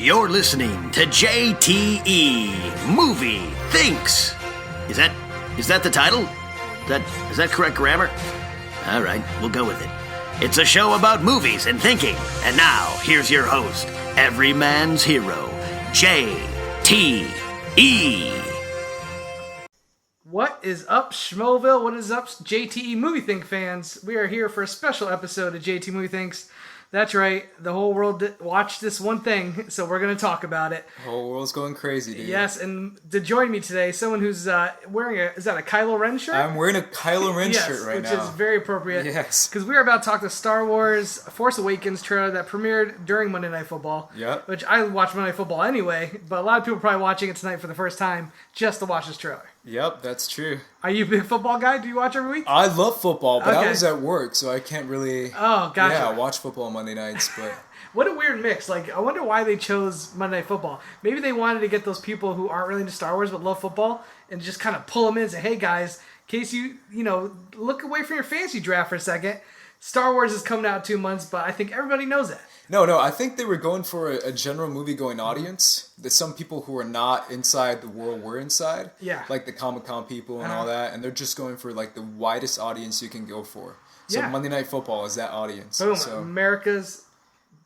You're listening to JTE Movie Thinks. Is that the title? Is that correct grammar? All right, we'll go with it. It's a show about movies and thinking. And now, here's your host, every man's hero, JTE. What is up, Schmoville? What is up, JTE Movie Think fans? We are here for a special episode of JTE Movie Thinks. That's right. The whole world watched this one thing, so we're going to talk about it. The whole world's going crazy, dude. Yes, and to join me today, someone who's wearing is that a Kylo Ren shirt? I'm wearing a Kylo Ren shirt right now. now. Which is very appropriate. Yes. Because we are about to talk the Star Wars Force Awakens trailer that premiered during Monday Night Football. Yep. Which I watch Monday Night Football anyway, but a lot of people are probably watching it tonight for the first time just to watch this trailer. Yep, that's true. Are you a big football guy? Do you watch every week? I love football, but Okay. I was at work, so I can't really... Oh, gotcha. Yeah, watch football on Monday nights, but... What a weird mix. Like, I wonder why they chose Monday Night Football. Maybe they wanted to get those people who aren't really into Star Wars but love football and just kind of pull them in and say, hey, guys, in case you look away from your fantasy draft for a second. Star Wars is coming out in 2 months, but I think everybody knows that. No, I think they were going for a general movie-going audience. There's some people who are not inside the world we're inside. Yeah. Like the Comic-Con people and all that, and they're just going for, like, the widest audience you can go for. So Yeah. Monday Night Football is that audience. Boom. So. America's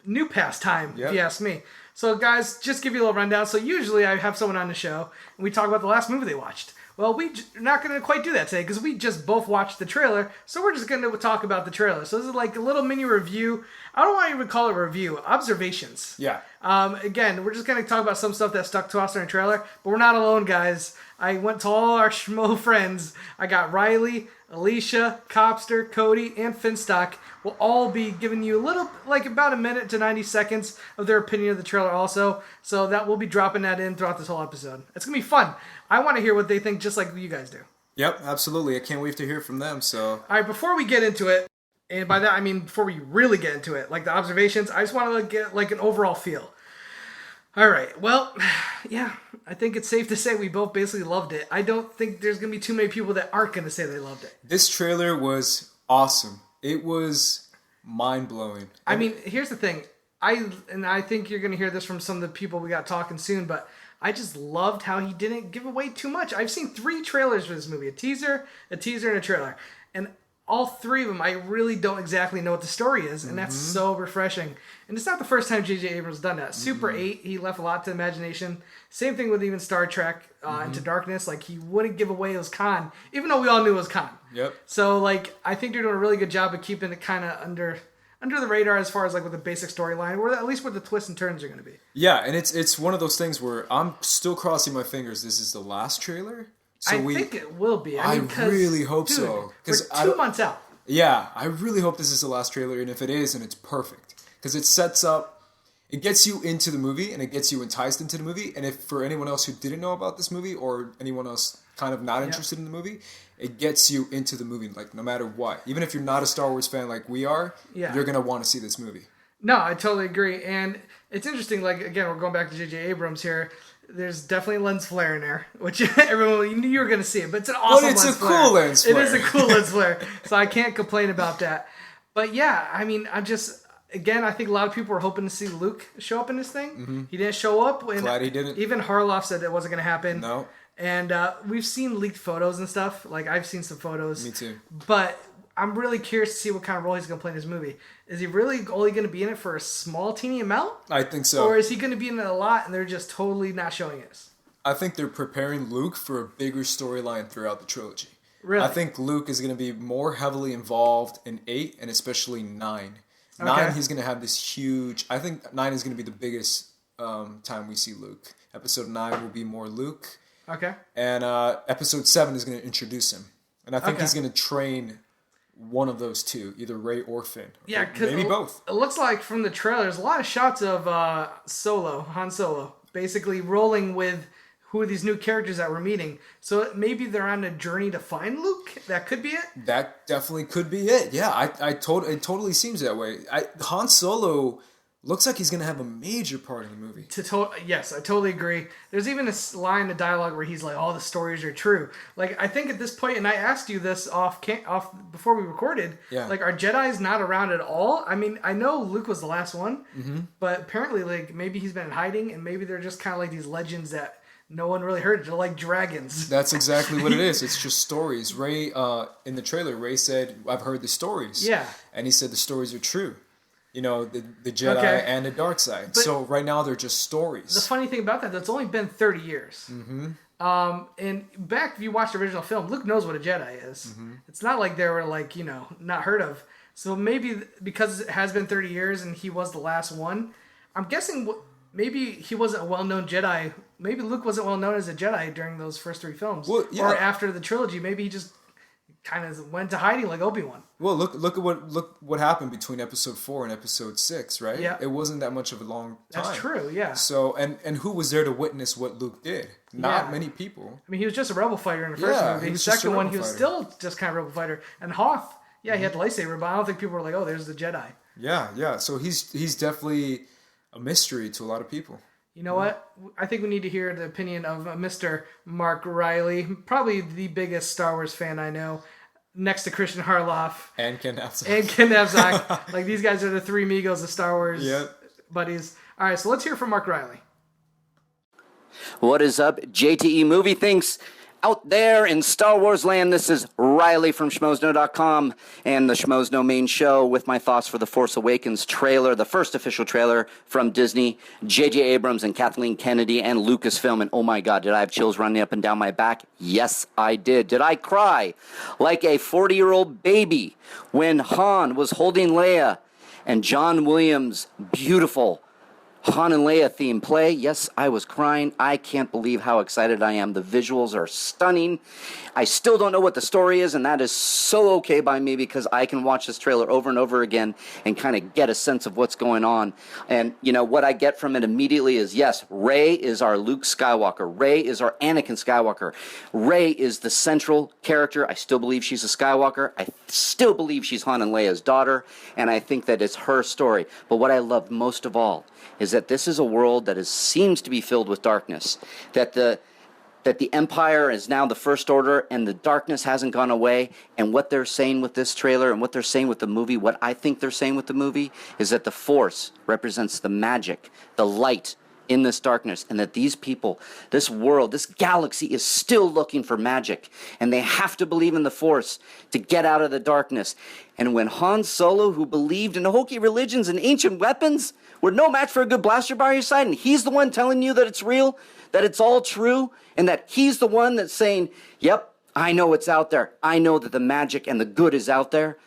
new pastime, Yep. if you ask me. So, guys, just give you a little rundown. So, usually I have someone on the show, and we talk about the last movie they watched. Well, we're not going to quite do that today, because we just both watched the trailer, so we're just going to talk about the trailer. So, this is like a little mini review. I don't want to even call it a review. Observations. Yeah. Again, we're just going to talk about some stuff that stuck to us in the trailer, but we're not alone, guys. I went to all our Schmo friends. I got Reilly, Alicia, Copster, Cody, and Finstock. Will all be giving you a little, like about a minute to 90 seconds of their opinion of the trailer also. So that we'll be dropping that in throughout this whole episode. It's going to be fun. I want to hear what they think just like you guys do. Yep, absolutely. I can't wait to hear from them, so... All right, before we get into it, and by that I mean before we really get into it, like the observations, I just want to get like an overall feel. All right, well, yeah, I think it's safe to say we both basically loved it. I don't think there's going to be too many people that aren't going to say they loved it. This trailer was awesome. It was mind-blowing. I mean, here's the thing. I think you're going to hear this from some of the people we got talking soon, but I just loved how he didn't give away too much. I've seen 3 trailers for this movie, a teaser, and a trailer. And all 3 of them, I really don't exactly know what the story is, and that's so refreshing. And it's not the first time J.J. Abrams has done that. Super 8, he left a lot to the imagination. Same thing with even Star Trek Into Darkness. Like, he wouldn't give away it was Khan, even though we all knew it was Khan. Yep. So, like, I think they're doing a really good job of keeping it kind of under the radar as far as, like, with the basic storyline, or at least what the twists and turns are going to be. Yeah, and it's one of those things where I'm still crossing my fingers this is the last trailer. So I think it will be. I mean, really hope dude, so. we're 2 months out. Yeah, I really hope this is the last trailer, and if it is, then it's perfect. Because it sets up, it gets you into the movie, and it gets you enticed into the movie, and if for anyone else who didn't know about this movie, or anyone else kind of not interested in the movie, it gets you into the movie, like, no matter what. Even if you're not a Star Wars fan like we are, you're going to want to see this movie. No, I totally agree, and it's interesting, like, again, we're going back to J.J. Abrams here. There's definitely lens flare in there, which everyone, you knew you were going to see it, but it's an awesome lens flare. But it's a cool lens flare. It is a cool lens flare, so I can't complain about that. But yeah, I mean, I think a lot of people were hoping to see Luke show up in this thing. He didn't show up. Glad he didn't. Even Harloff said it wasn't going to happen. No. And we've seen leaked photos and stuff. Like, I've seen some photos. Me too. But I'm really curious to see what kind of role he's going to play in this movie. Is he really only going to be in it for a small, teeny amount? I think so. Or is he going to be in it a lot and they're just totally not showing us? I think they're preparing Luke for a bigger storyline throughout the trilogy. Really? I think Luke is going to be more heavily involved in 8 and especially 9. 9, he's going to have this huge... I think 9 is going to be the biggest time we see Luke. Episode 9 will be more Luke. Okay. And Episode 7 is going to introduce him. And I think he's going to train one of those two, either Rey or Finn. Yeah, because maybe both. It looks like from the trailers, a lot of shots of Han Solo, basically rolling with who are these new characters that we're meeting. So maybe they're on a journey to find Luke? That could be it? That definitely could be it. Yeah, it totally seems that way. Han Solo looks like he's going to have a major part in the movie. Yes, I totally agree. There's even a line of dialogue where he's like, all the stories are true. Like, I think at this point, and I asked you this off before we recorded, like, are Jedis not around at all? I mean, I know Luke was the last one, but apparently, like, maybe he's been in hiding, and maybe they're just kind of like these legends that no one really heard. They're like dragons. That's exactly what it is. It's just stories. Rey, in the trailer, Rey said, I've heard the stories. Yeah. And he said the stories are true. You know, the Jedi and the dark side. But so right now they're just stories. The funny thing about that's only been 30 years. And back, if you watch the original film, Luke knows what a Jedi is. It's not like they were like, you know, not heard of. So maybe because it has been 30 years and he was the last one, I'm guessing maybe he wasn't a well-known Jedi. Maybe Luke wasn't well-known as a Jedi during those first 3 films. Well, yeah. Or after the trilogy, maybe he just kind of went to hiding like Obi-Wan. Well, look what happened between episode 4 and episode 6, right? Yeah. It wasn't that much of a long time. That's true, yeah. So and who was there to witness what Luke did? Not many people. I mean, he was just a rebel fighter in the first movie. The second one, he was still just kind of a rebel fighter. And Hoth, he had the lightsaber, but I don't think people were like, oh, there's the Jedi. Yeah. So he's definitely a mystery to a lot of people. You know what? I think we need to hear the opinion of Mr. Mark Reilly, probably the biggest Star Wars fan I know, next to Christian Harloff. And Ken Napzok. Like, these guys are the 3 Migos of Star Wars buddies. All right, so let's hear from Mark Reilly. What is up, JTE Movie Thinks? Out there in Star Wars land, this is Reilly from SchmoesKnow.com and the Schmoes Know main show with my thoughts for the Force Awakens trailer, the first official trailer from Disney, J.J. Abrams and Kathleen Kennedy and Lucasfilm. And oh my God, did I have chills running up and down my back? Yes, I did. Did I cry like a 40-year-old baby when Han was holding Leia and John Williams' beautiful Han and Leia theme play? Yes, I was crying. I can't believe how excited I am. The visuals are stunning. I still don't know what the story is, and that is so okay by me because I can watch this trailer over and over again and kind of get a sense of what's going on. And, you know, what I get from it immediately is, yes, Rey is our Luke Skywalker. Rey is our Anakin Skywalker. Rey is the central character. I still believe she's a Skywalker. I still believe she's Han and Leia's daughter, and I think that it's her story. But what I love most of all is that this is a world that seems to be filled with darkness, that the Empire is now the First Order and the darkness hasn't gone away. And what they're saying with this trailer and what they're saying with the movie, what I think they're saying with the movie, is that the Force represents the magic, the light in this darkness, and that these people, this world, this galaxy is still looking for magic, and they have to believe in the Force to get out of the darkness. And when Han Solo, who believed in hokey religions and ancient weapons, were no match for a good blaster by your side, and he's the one telling you that it's real, that it's all true, and that he's the one that's saying, yep, I know it's out there. I know that the magic and the good is out there.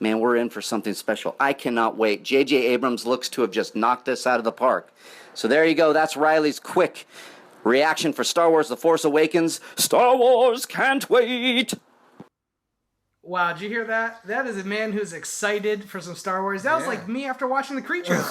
Man, we're in for something special. I cannot wait. J.J. Abrams looks to have just knocked this out of the park. So there you go. That's Reilly's quick reaction for Star Wars The Force Awakens. Star Wars can't wait. Wow, did you hear that? That is a man who's excited for some Star Wars. That was like me after watching the Creature.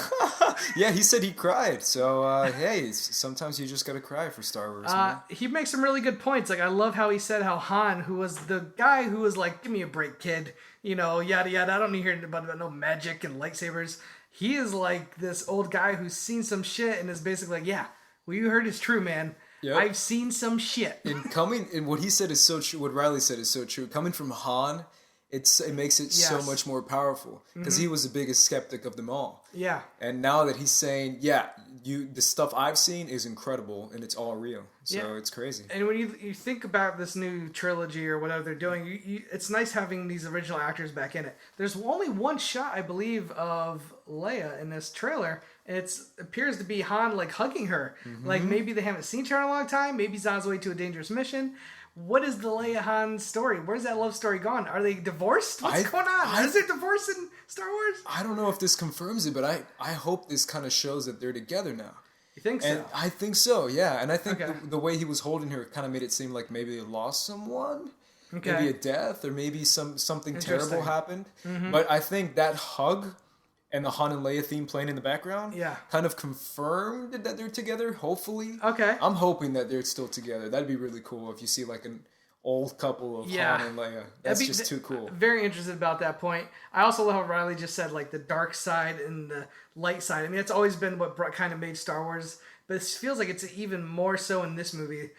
Yeah, he said he cried. So, hey, sometimes you just gotta cry for Star Wars. He makes some really good points. Like, I love how he said how Han, who was the guy who was like, give me a break, kid. You know, yada, yada. I don't need to hear about no magic and lightsabers. He is like this old guy who's seen some shit and is basically like, yeah, what you heard is true, man. Yep. I've seen some shit. And what he said is so true. What Reilly said is so true. Coming from Han, it makes it so much more powerful because he was the biggest skeptic of them all. Yeah. And now that he's saying, yeah, the stuff I've seen is incredible and it's all real. So it's crazy. And when you think about this new trilogy or whatever they're doing, it's nice having these original actors back in it. There's only one shot, I believe, of Leia in this trailer. And it appears to be Han like hugging her. Mm-hmm. Like maybe they haven't seen her in a long time. Maybe he's on his way to a dangerous mission. What is the Leia Han story? Where's that love story gone? Are they divorced? What's going on? Is there divorce in Star Wars? I don't know if this confirms it, but I hope this kind of shows that they're together now. You think so? And I think so, yeah. And I think the way he was holding her kind of made it seem like maybe they lost someone. Okay. Maybe a death or maybe something terrible happened. Mm-hmm. But I think that hug and the Han and Leia theme playing in the background kind of confirmed that they're together, hopefully. Okay. I'm hoping that they're still together. That'd be really cool if you see like an old couple of Yeah. Han and Leia. That's just too cool. Very interested about that point. I also love how Reilly just said like the dark side and the light side. I mean, it's always been what kind of made Star Wars, but it feels like it's even more so in this movie.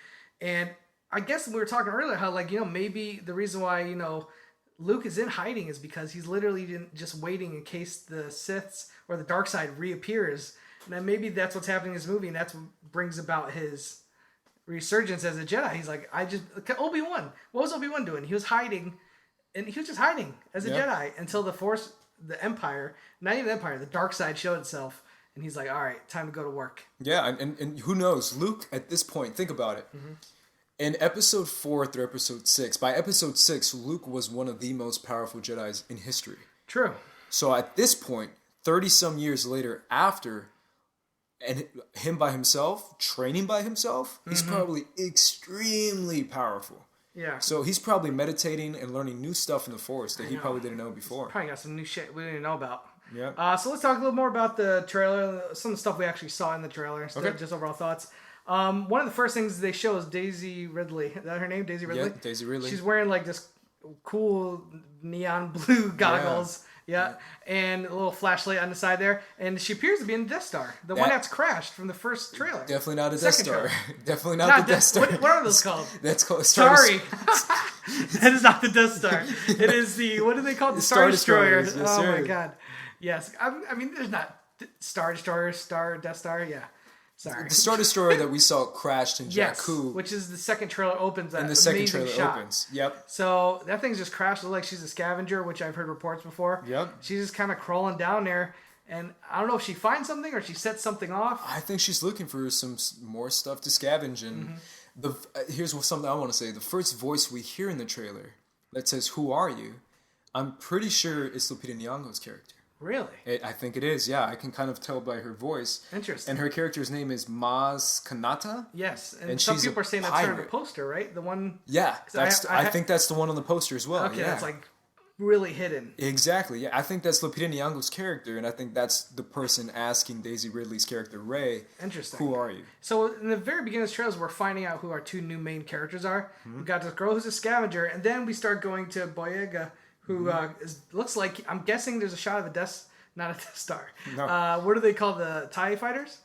And I guess we were talking earlier how like, maybe the reason why, Luke is in hiding is because he's literally just waiting in case the Siths or the dark side reappears. And then maybe that's what's happening in this movie, and that's what brings about his resurgence as a Jedi. He's like, Obi-Wan. What was Obi-Wan doing? He was hiding, and he was just hiding as a Jedi until the Empire, not even the Empire, the dark side showed itself. And he's like, all right, time to go to work. Yeah, and who knows? Luke, at this point, think about it. Mm-hmm. In episode 4 through episode 6, by episode 6, Luke was one of the most powerful Jedis in history. True. So at this point, 30-some years later, after, and him by himself, training by himself, he's probably extremely powerful. Yeah. So he's probably meditating and learning new stuff in the Force that he probably didn't know before. He's probably got some new shit we didn't know about. Yeah. So let's talk a little more about the trailer, some of the stuff we actually saw in the trailer, just overall thoughts. One of the first things they show is Daisy Ridley. Is that her name? Daisy Ridley? Yeah, Daisy Ridley. She's wearing like this cool neon blue goggles. Yeah. And a little flashlight on the side there. And she appears to be in the Death Star. The one that's crashed from the first trailer. Definitely not a Death Star. Definitely not the Death Star. What are those called? That's called Sorry. That is not the Death Star. It is the, what do they call it? The Star Destroyer. Yes, oh sir. my God. Yes. I mean, there's not Star Destroyer, Death Star. Yeah. Sorry. The Star Destroyer that we saw crashed in Yes, Jakku. which is the second trailer opens. And the second amazing trailer shot. opens. Yep. So that thing's just crashed. Looks like she's a scavenger, which I've heard reports before. Yep. She's just kind of crawling down there. And I don't know if she finds something or she sets something off. I think she's looking for some more stuff to scavenge. And here's something I want to say. The first voice we hear in the trailer that says, "Who are you?" I'm pretty sure it's Lupita Nyong'o's character. Really? I think it is, yeah. I can kind of tell by her voice. Interesting. And her character's name is Maz Kanata. Yes, and And some she's a people are saying that's her in the pirate. poster, right? The one... Yeah, I think that's the one on the poster as well. Okay, yeah. that's like really hidden. Exactly, yeah. I think that's Lupita Nyong'o's character, and I think that's the person asking Daisy Ridley's character, Rey, Interesting. who are you? So in the very beginning of the trailers, we're finding out who our two new main characters are. We've got this girl who's a scavenger, and then we start going to Boyega, who looks like, I'm guessing there's a shot of a not a Death Star. No. What do they call the TIE fighters?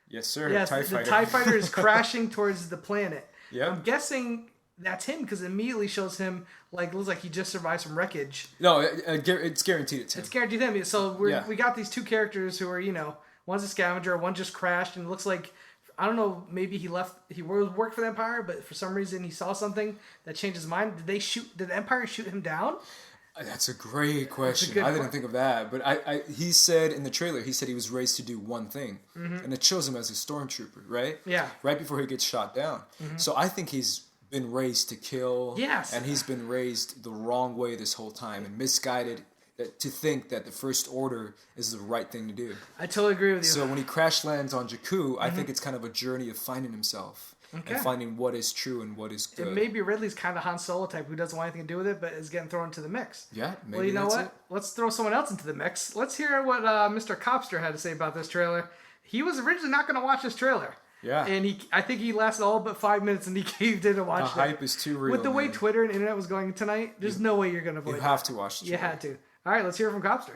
Yes, sir. Yes, TIE the fighter. TIE fighter is crashing towards the planet. Yeah. I'm guessing that's him because it immediately shows him looks like he just survived some wreckage. No, it's guaranteed it's him. It's guaranteed him. So we got these two characters who are, one's a scavenger, one just crashed, and it looks like, I don't know, maybe he worked for the Empire, but for some reason he saw something that changed his mind. Did the Empire shoot him down? That's a great question. I didn't think of that. But he said in the trailer, he was raised to do one thing. Mm-hmm. And it shows him as a stormtrooper, right? Yeah. Right before he gets shot down. Mm-hmm. So I think he's been raised to kill. Yes. And he's been raised the wrong way this whole time and misguided to think that the First Order is the right thing to do. I totally agree with you. So when he crash lands on Jakku, I think it's kind of a journey of finding himself. Okay. And finding what is true and what is good. And maybe Ridley's kind of Han Solo type who doesn't want anything to do with it, but is getting thrown into the mix. Yeah, maybe. Well, you know that's what? it. Let's throw someone else into the mix. Let's hear what Mr. Copster had to say about this trailer. He was originally not going to watch this trailer. Yeah. And I think he lasted all but 5 minutes and he caved in and watched it. The hype is too real. With the way man. Twitter and internet was going tonight, there's no way you're going to avoid it. You have to watch the You trailer. had to. All right, let's hear from Copster.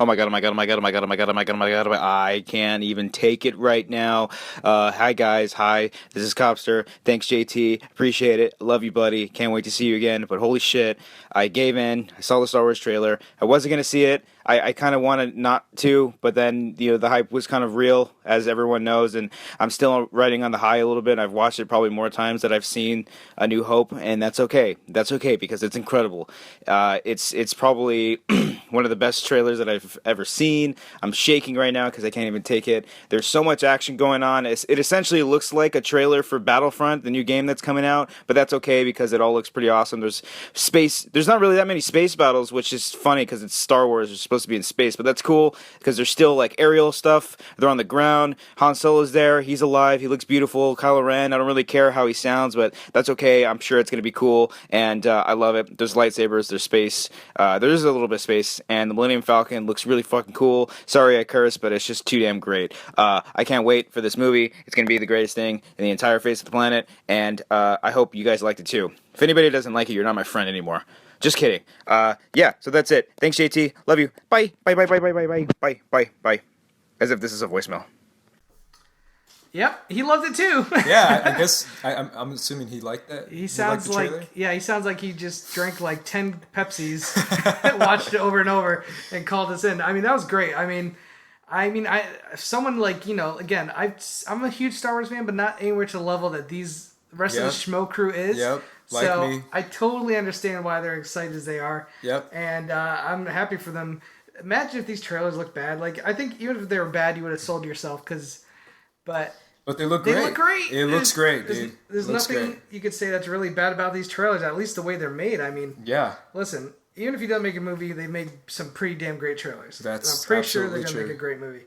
Oh my god, oh my god, oh my god, oh my god, oh my god, oh my god, oh my god, I can't even take it right now. Hi guys, hi, this is Copster. Thanks JT, appreciate it. Love you buddy, can't wait to see you again. But holy shit, I gave in, I saw the Star Wars trailer, I wasn't going to see it. I kind of wanted not to, but then the hype was kind of real, as everyone knows, and I'm still riding on the high a little bit. I've watched it probably more times than I've seen A New Hope, and that's okay. That's okay because it's incredible. It's probably one of the best trailers that I've ever seen. I'm shaking right now because I can't even take it. There's so much action going on. It essentially looks like a trailer for Battlefront, the new game that's coming out, but that's okay because it all looks pretty awesome. There's space. There's not really that many space battles, which is funny because it's Star Wars. There's supposed to be in space, but that's cool because there's still like aerial stuff. They're on the ground. Han Solo's there. He's alive. He looks beautiful. Kylo Ren. I don't really care how he sounds, but that's okay. I'm sure it's going to be cool, and I love it. There's lightsabers. There's space. There's a little bit of space, and the Millennium Falcon looks really fucking cool. Sorry I curse, but it's just too damn great. I can't wait for this movie. It's going to be the greatest thing in the entire face of the planet, and I hope you guys liked it too. If anybody doesn't like it, you're not my friend anymore. Just kidding. Yeah, so that's it. Thanks, JT. Love you. Bye. Bye, bye, bye, bye, bye, bye, bye, bye, bye. As if this is a voicemail. Yep, he loved it too. Yeah, I guess I'm assuming he liked that. He sounds liked the trailer? he sounds like he just drank like 10 Pepsis, watched it over and over, and called us in. I mean, that was great. I mean, someone like, you know, again, I'm a huge Star Wars fan, but not anywhere to the level that the rest of the Schmo crew is. Yep, like so me. I totally understand why they're excited as they are. Yep. And I'm happy for them. Imagine if these trailers look bad. Like, I think even if they were bad, you would have sold to yourself, But they look great. They look great. It looks great, dude. There's nothing you could say that's really bad about these trailers, at least the way they're made. I mean, Yeah. listen, even if you don't make a movie, they made some pretty damn great trailers. That's And I'm pretty sure they're absolutely going to true. make a great movie.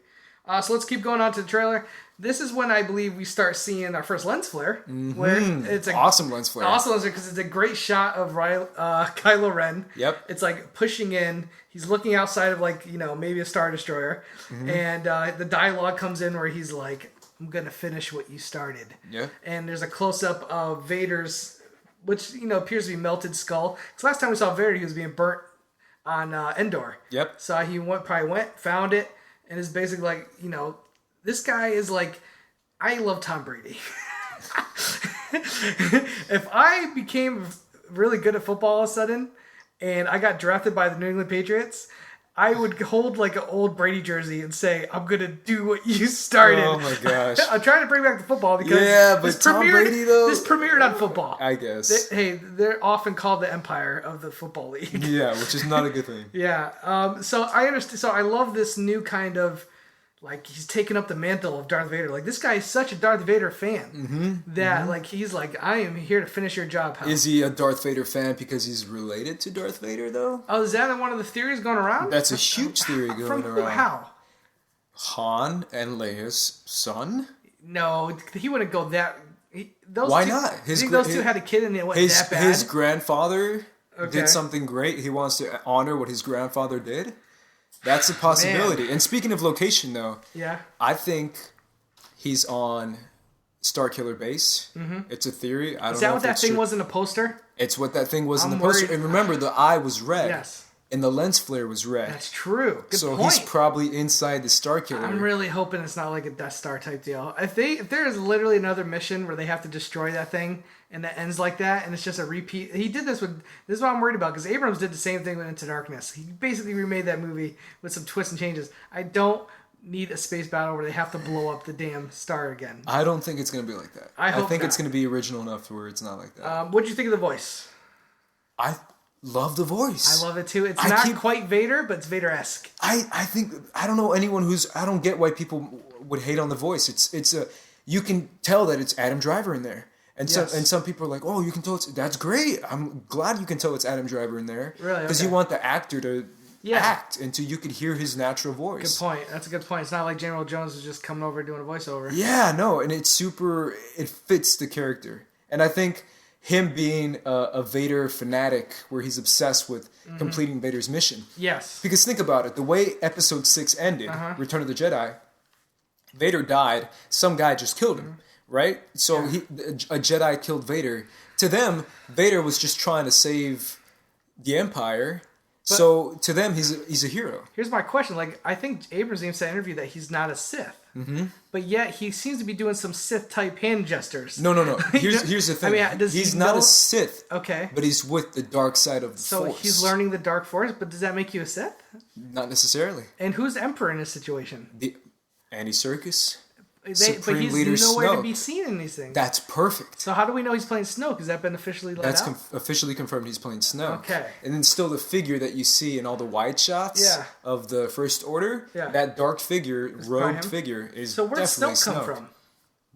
So let's keep going on to the trailer. This is when I believe we start seeing our first lens flare. Where it's a Awesome lens flare. Awesome lens flare because it's a great shot of Kylo Ren. Yep. It's like pushing in. He's looking outside of, like, you know, maybe a Star Destroyer. And the dialogue comes in where he's like, I'm going to finish what you started. Yeah. And there's a close-up of Vader's, which, you know, appears to be melted skull. Because last time we saw Vader, he was being burnt on Endor. Yep. So he found it, and is basically like, you know, this guy is like, I love Tom Brady. If I became really good at football all of a sudden, and I got drafted by the New England Patriots, I would hold like an old Brady jersey and say, I'm going to do what you started. Oh my gosh. I'm trying to bring back the football because Yeah, but Tom Brady, though- this premiered on football. I guess. They're often called the Empire of the Football League. Yeah, which is not a good thing. Yeah. So I understand. So I love this new kind of, like, he's taking up the mantle of Darth Vader. Like, this guy is such a Darth Vader fan that like he's like, I am here to finish your job, pal. Is he a Darth Vader fan because he's related to Darth Vader, though? Oh, is that one of the theories going around? That's a huge theory going From around. how? Han and Leia's son? No, he wouldn't go that. Those Why two, not? You think those two had a kid and it went that bad? His grandfather Okay. did something great. He wants to honor what his grandfather did. That's a possibility. And speaking of location, though, Yeah. I think he's on Starkiller Base. It's a theory. I don't Is know that if what that it's thing true. was in a poster? It's what that thing was in I'm the poster. worried. And remember, the eye was red. Yes. And the lens flare was red. That's true. Good so point. he's probably inside the Starkiller. I'm really hoping it's not like a Death Star type deal. If there is literally another mission where they have to destroy that thing and that ends like that and it's just a repeat. He did this with. This is what I'm worried about because Abrams did the same thing with Into Darkness. He basically remade that movie with some twists and changes. I don't need a space battle where they have to blow up the damn star again. I don't think it's going to be like that. I hope think not. it's going to be original enough to where it's not like that. What did you think of the voice? I love the voice. I love it too. It's I not keep- quite Vader, but it's Vader-esque. I think I don't know anyone who's I don't get why people would hate on the voice. It's a you can tell that it's Adam Driver in there. And Yes. some people are like, "Oh, you can tell that's great. I'm glad you can tell it's Adam Driver in there." Really? Because Okay. you want the actor to Yeah. act until you could hear his natural voice. Good point. That's a good point. It's not like General Jones is just coming over doing a voiceover. Yeah, no, and it fits the character. And I think him being a Vader fanatic where he's obsessed with completing Vader's mission. Yes. Because think about it, the way Episode 6 ended, Return of the Jedi, Vader died, some guy just killed him, right? So a Jedi killed Vader. To them, Vader was just trying to save the Empire. So to them, he's a hero. Here's my question. Like, I think Abrams even said in an interview that he's not a Sith. Mm-hmm. But yet he seems to be doing some Sith-type hand gestures. No. Here's the thing. I mean, does he's he not know- a Sith. Okay. But he's with the dark side of the So Force. he's learning the Dark Force, but does that make you a Sith? Not necessarily. And who's Emperor in this situation? The Andy Serkis. But Supreme he's Leader nowhere to Snoke. be seen in these things. That's perfect. So how do we know he's playing Snoke? Has that been officially let That's out? officially confirmed he's playing Snoke. Okay. And then still the figure that you see in all the wide shots Yeah. of the First Order, Yeah. that dark figure, robed him? figure, is So where'd definitely Snoke come from?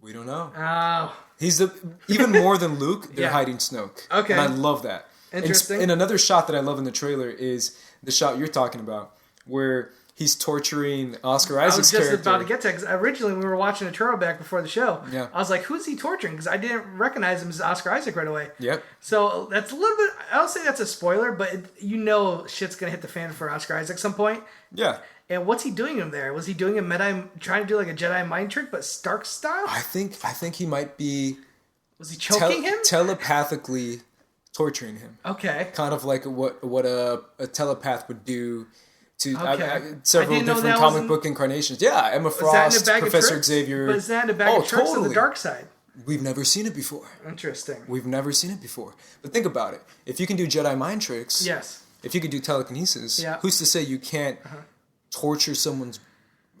We don't know. Oh. He's even more than Luke, they're Yeah. hiding Snoke. Okay. And I love that. Interesting. And another shot that I love in the trailer is the shot you're talking about, where he's torturing Oscar I was Isaac's just character. about to get to it, because originally when we were watching a trailer back before the show, Yeah. I was like, who's he torturing? Because I didn't recognize him as Oscar Isaac right away. Yep. So that's a little bit, I don't say that's a spoiler, but you know shit's going to hit the fan for Oscar Isaac at some point. Yeah. And what's he doing him there? Was he doing trying to do like a Jedi mind trick, but Stark style? I think he might be Was he choking him? telepathically torturing him. Okay. Kind of like what a telepath would do to Okay. several I didn't know different that comic was in- book incarnations. Yeah, Emma Is that in Frost, a bag of Professor tricks? Xavier. But is that in a bag of tricks of the totally. dark side? We've never seen it before. Interesting. We've never seen it before. But think about it. If you can do Jedi mind tricks, Yes. if you can do telekinesis, Yeah. who's to say you can't torture someone's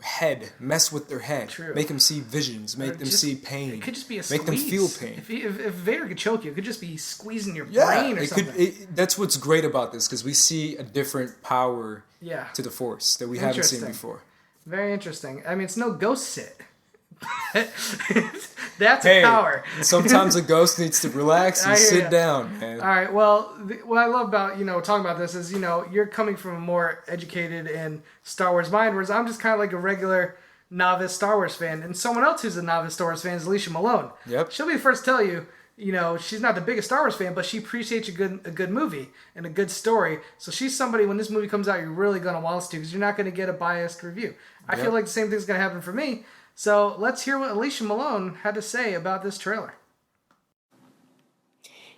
head, mess with their head, True. make them see visions, make them Just- see pain, It could just be a make them feel squeeze. pain. If Vader could choke you, it could just be squeezing your Yeah, brain or it something. could. That's what's great about this, because we see a different power Yeah. to the Force that we haven't seen Interesting. before. Very interesting. I mean, it's no ghost sit. That's Hey, a power. sometimes a ghost needs to relax I and hear sit ya. down, man. All right. Well, what I love about talking about this is you're coming from a more educated and Star Wars mind, whereas I'm just kind of like a regular novice Star Wars fan, and someone else who's a novice Star Wars fan is Alicia Malone. Yep. She'll be the first to tell you. She's not the biggest Star Wars fan, but she appreciates a good movie and a good story. So she's somebody, when this movie comes out, you're really going to want to, because you're not going to get a biased review. I feel like the same thing's going to happen for me. So let's hear what Alicia Malone had to say about this trailer.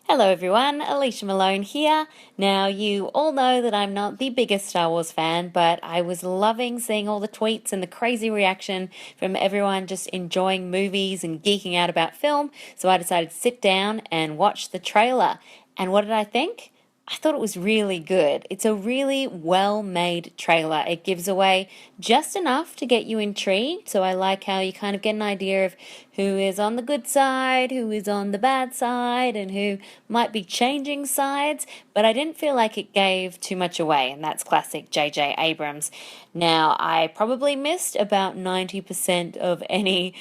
Hello everyone, Alicia Malone here. Now, you all know that I'm not the biggest Star Wars fan, but I was loving seeing all the tweets and the crazy reaction from everyone just enjoying movies and geeking out about film, so I decided to sit down and watch the trailer. And what did I think? I thought it was really good. It's a really well-made trailer. It gives away just enough to get you intrigued, so I like how you kind of get an idea of who is on the good side, who is on the bad side, and who might be changing sides, but I didn't feel like it gave too much away, and that's classic J.J. Abrams. Now, I probably missed about 90% of any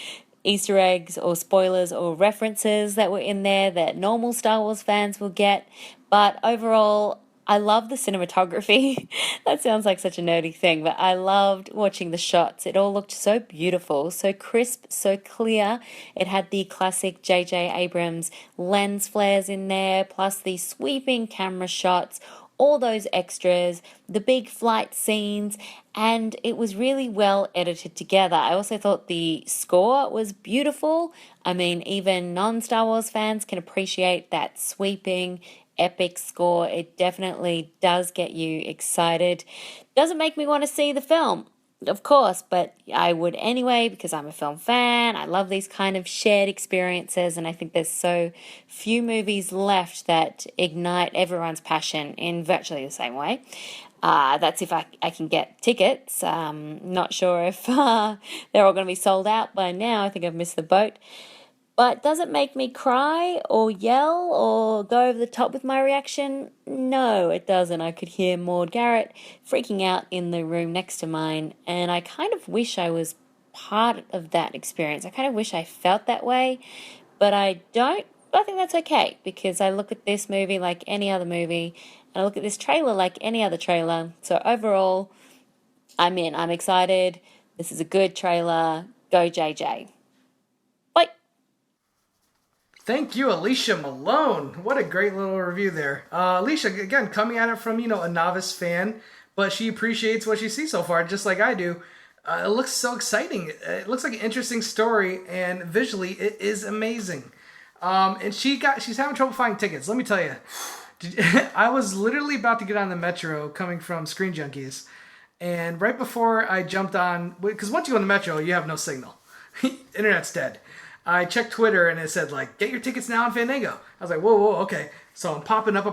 Easter eggs or spoilers or references that were in there that normal Star Wars fans will get. But overall, I love the cinematography. That sounds like such a nerdy thing, but I loved watching the shots. It all looked so beautiful, so crisp, so clear. It had the classic J.J. Abrams lens flares in there, plus the sweeping camera shots, all those extras, the big flight scenes, and it was really well edited together. I also thought the score was beautiful. I mean, even non-Star Wars fans can appreciate that sweeping, epic score. It definitely does get you excited. Doesn't make me want to see the film, of course, but I would anyway, because I'm a film fan. I love these kind of shared experiences, and I think there's so few movies left that ignite everyone's passion in virtually the same way. That's if I can get tickets. Not sure if they're all going to be sold out by now. I think I've missed the boat. But does it make me cry or yell or go over the top with my reaction? No, it doesn't. I could hear Maud Garrett freaking out in the room next to mine, and I kind of wish I was part of that experience. I kind of wish I felt that way, but I don't. I think that's okay, because I look at this movie like any other movie, and I look at this trailer like any other trailer. So overall, I'm in. I'm excited. This is a good trailer. Go JJ. Bye. Thank you, Alicia Malone. What a great little review there. Alicia, again, coming at it from, a novice fan, but she appreciates what she sees so far, just like I do. It looks so exciting. It looks like an interesting story, and visually, it is amazing. And she's having trouble finding tickets. Let me tell you, I was literally about to get on the Metro coming from Screen Junkies, and right before I jumped on, because once you go on the Metro, you have no signal. Internet's dead. I checked Twitter and it said, get your tickets now on Fandango. I was like, whoa, okay. So I'm popping up,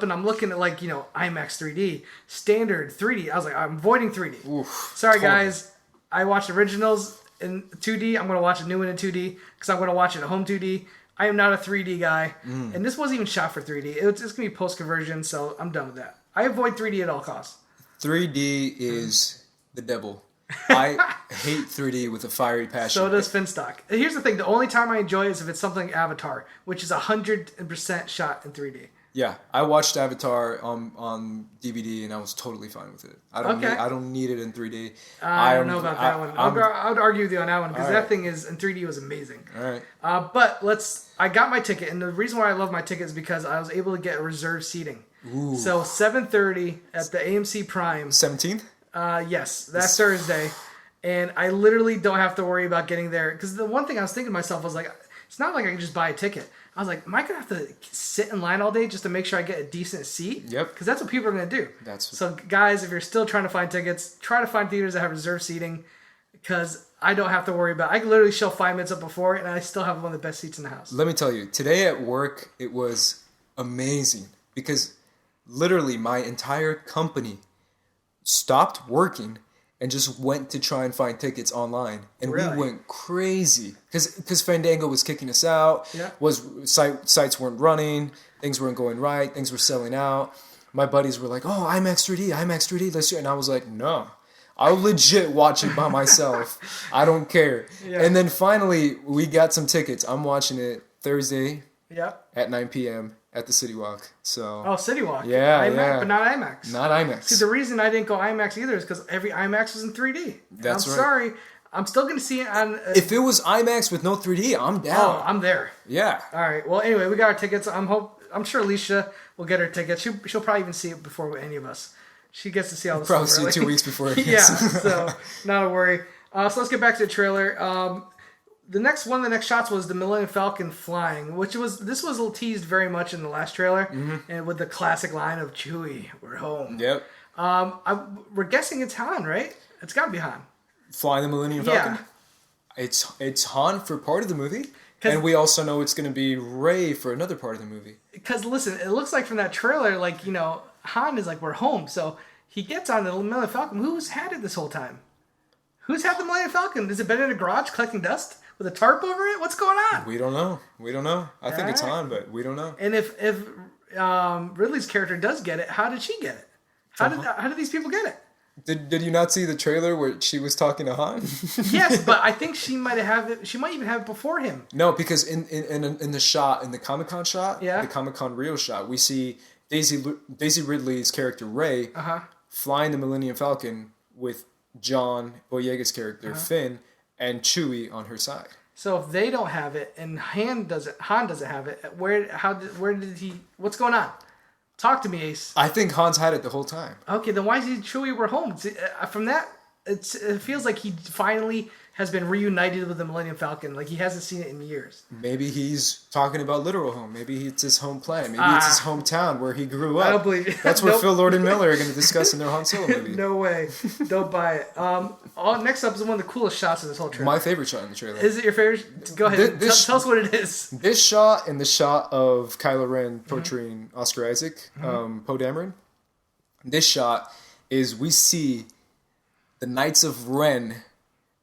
and I'm looking at, IMAX 3D, standard 3D. I was like, I'm avoiding 3D. Oof, Sorry, totally. guys. I watched originals in 2D. I'm going to watch a new one in 2D because I'm going to watch it at home 2D. I am not a 3D guy. And this wasn't even shot for 3D. It's going to be post-conversion, so I'm done with that. I avoid 3D at all costs. 3D is the devil. I hate 3D with a fiery passion. So does Finstock. Here's the thing. The only time I enjoy it is if it's something like Avatar, which is 100% shot in 3D. Yeah, I watched Avatar on DVD and I was totally fine with it. I don't need it in 3D. I don't know about that one. I would argue with you on that one because that thing is in 3D was amazing. All right. But I got my ticket, and the reason why I love my ticket is because I was able to get reserved seating. Ooh. So 7:30 at the AMC Prime. 17th? Yes, that's Thursday. And I literally don't have to worry about getting there. Because the one thing I was thinking to myself was like, it's not like I can just buy a ticket. I was like, am I going to have to sit in line all day just to make sure I get a decent seat? Yep. Because that's what people are going to do. That's So guys, if you're still trying to find tickets, try to find theaters that have reserved seating. Because I don't have to worry about it. I can literally show 5 minutes up before, and I still have one of the best seats in the house. Let me tell you, today at work, it was amazing. Because literally my entire company stopped working and just went to try and find tickets online, and Really? we went crazy because Fandango was kicking us out. Yeah. Sites weren't running, things weren't going right, things were selling out. My buddies were like, "Oh, IMAX 3D, let's do it." And I was like, "No, I'll legit watch it by myself. I don't care." Yeah. And then finally, we got some tickets. I'm watching it Thursday Yep. at 9 p.m. at the City Walk. So Oh, City Walk. Yeah, IMAX, yeah. But not IMAX. not IMAX. See, the reason I didn't go IMAX either is because every IMAX was in 3D. That's I'm right. sorry. I'm still going to see it on... If it was IMAX with no 3D, I'm down. Oh, I'm there. Yeah. All right. Well, anyway, we got our tickets. I'm sure Alicia will get her tickets. She'll probably even see it before any of us. She gets to see all this Probably stuff see it early. 2 weeks before it Yeah, hits. so not a worry. So let's get back to the trailer. The next shots was the Millennium Falcon flying, this was a little teased very much in the last trailer, and with the classic line of "Chewie, we're home." Yep. We're guessing it's Han, right? It's got to be Han. Flying the Millennium Falcon. Yeah. It's Han for part of the movie, 'Cause- and we also know it's going to be Rey for another part of the movie. Because listen, it looks like from that trailer, like Han is like we're home, so he gets on the Millennium Falcon. Who's had it this whole time? Who's had the Millennium Falcon? Has it been in a garage collecting dust with a tarp over it? What's going on? We don't know. I think it's Alright. Han, but we don't know. And if Ridley's character does get it, how did she get it? How did these people get it? Did you not see the trailer where she was talking to Han? Yes, but I think she might have it. She might even have it before him. No, because in the shot, in the Comic-Con shot, Yeah. the Comic-Con Rio shot, we see Daisy Ridley's character Rey flying the Millennium Falcon with John Boyega's character Finn and Chewie on her side. So if they don't have it and Han doesn't have it, where did he? What's going on? Talk to me, Ace. I think Han's had it the whole time. Okay, then why is he Chewie? We're home. From that, it feels like he finally has been reunited with the Millennium Falcon. Like he hasn't seen it in years. Maybe he's talking about literal home. Maybe it's his home planet. Maybe it's his hometown where he grew up. I don't believe it. That's what Nope. Phil Lord and Miller are going to discuss in their Han Solo movie. No way. Don't buy it. Next up is one of the coolest shots of this whole trailer. My favorite shot in the trailer. Is it your favorite? Go ahead. Tell us what it is. This shot and the shot of Kylo Ren portraying Oscar Isaac, Poe Dameron. This shot is we see the Knights of Ren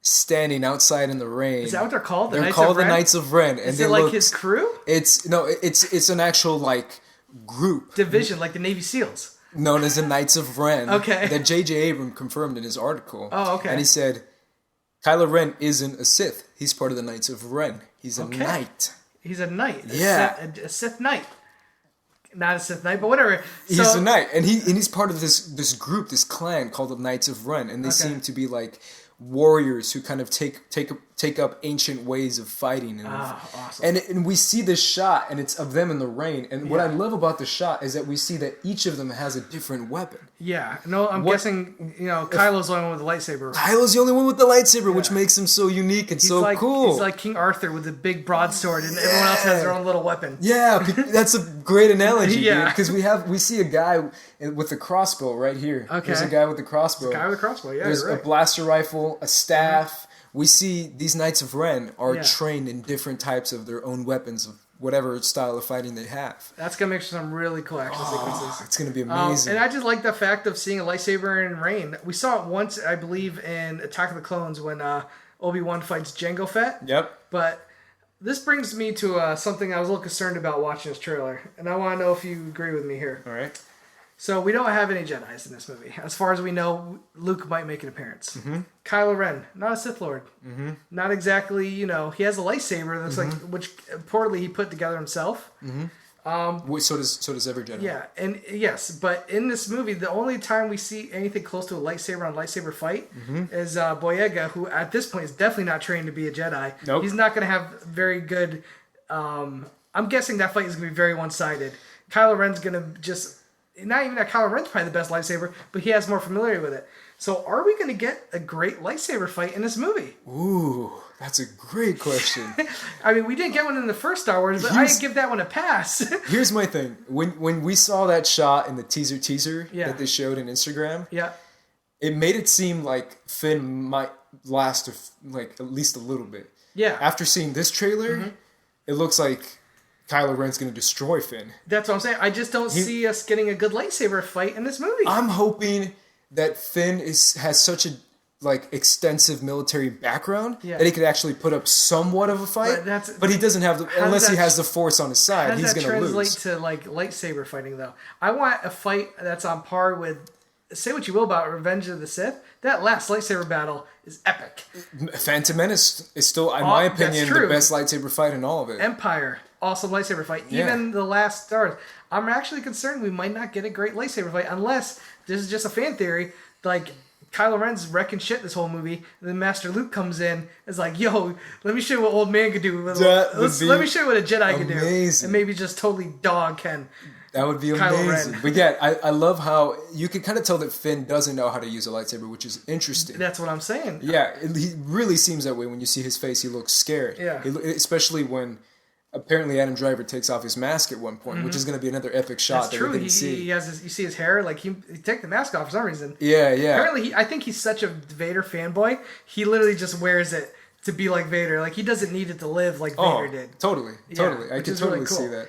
standing outside in the rain. Is that what they're called? They're called the Knights of Ren. And Is they it like look, his crew? It's an actual like group Division, like the Navy SEALs. known as the Knights of Ren. Okay. That J.J. Abrams confirmed in his article. Oh, okay. And he said, Kylo Ren isn't a Sith. He's part of the Knights of Ren. He's a knight. He's a knight. Yeah. A Sith knight. Not a Sith knight, but whatever. He's a knight, and he's part of this group, this clan called the Knights of Ren, and they seem to be like warriors who kind of take up ancient ways of fighting. And awesome. And we see this shot, and it's of them in the rain. And what I love about the shot is that we see that each of them has a different weapon. Yeah. No, I'm guessing, Kylo's the only one with the lightsaber. Kylo's the only one with the lightsaber, which makes him so unique and so cool. He's like King Arthur with the big broadsword, and everyone else has their own little weapon. Yeah, that's a great analogy, Yeah. because we see a guy with a crossbow right here. Okay. There's a guy with a crossbow. Guy with a crossbow, yeah, There's you're right. a blaster rifle, a staff. We see these Knights of Ren are trained in different types of their own weapons of whatever style of fighting they have. That's going to make some really cool action sequences. It's going to be amazing. And I just like the fact of seeing a lightsaber in rain. We saw it once, I believe, in Attack of the Clones when Obi-Wan fights Jango Fett. Yep. But this brings me to something I was a little concerned about watching this trailer. And I want to know if you agree with me here. All right. So we don't have any Jedis in this movie. As far as we know, Luke might make an appearance. Mm-hmm. Kylo Ren, not a Sith Lord. Mm-hmm. Not exactly, he has a lightsaber that's like, which reportedly he put together himself. Mm-hmm. So does every Jedi. Yeah, and yes, but in this movie, the only time we see anything close to a lightsaber on lightsaber fight is Boyega, who at this point is definitely not trained to be a Jedi. Nope. He's not going to have very good. I'm guessing that fight is going to be very one-sided. Kylo Ren's going to just not even that Kylo Ren's probably the best lightsaber, but he has more familiarity with it. So, are we going to get a great lightsaber fight in this movie? Ooh, that's a great question. I mean, we didn't get one in the first Star Wars, but I'd give that one a pass. Here's my thing. When we saw that shot in the teaser Yeah. that they showed on Instagram, Yeah. it made it seem like Finn might last like at least a little bit. Yeah. After seeing this trailer, it looks like Kylo Ren's going to destroy Finn. That's what I'm saying. I just don't see us getting a good lightsaber fight in this movie. I'm hoping that Finn has such a extensive military background that he could actually put up somewhat of a fight. But he doesn't have unless he has the Force on his side. He's going to lose. How does that translate to lightsaber fighting though? I want a fight that's on par with. Say what you will about Revenge of the Sith. That last lightsaber battle is epic. Phantom Menace is still, in my opinion, the best lightsaber fight in all of it. Empire, awesome lightsaber fight. Even the last Stars. I'm actually concerned we might not get a great lightsaber fight unless this is just a fan theory. Like Kylo Ren's wrecking shit this whole movie, and then Master Luke comes in and is like, "Yo, let me show you what old man could do. Let me show you what a Jedi could do, and maybe just totally dog Ken." That would be amazing. But yeah, I love how you can kind of tell that Finn doesn't know how to use a lightsaber, which is interesting. That's what I'm saying. Yeah, he really seems that way when you see his face. He looks scared. Yeah. Especially when apparently Adam Driver takes off his mask at one point, which is going to be another epic shot that we didn't see. He has you see his hair, like he take the mask off for some reason. Yeah. Apparently, I think he's such a Vader fanboy. He literally just wears it to be like Vader. Like he doesn't need it to live like Vader did. Totally. I can totally see that.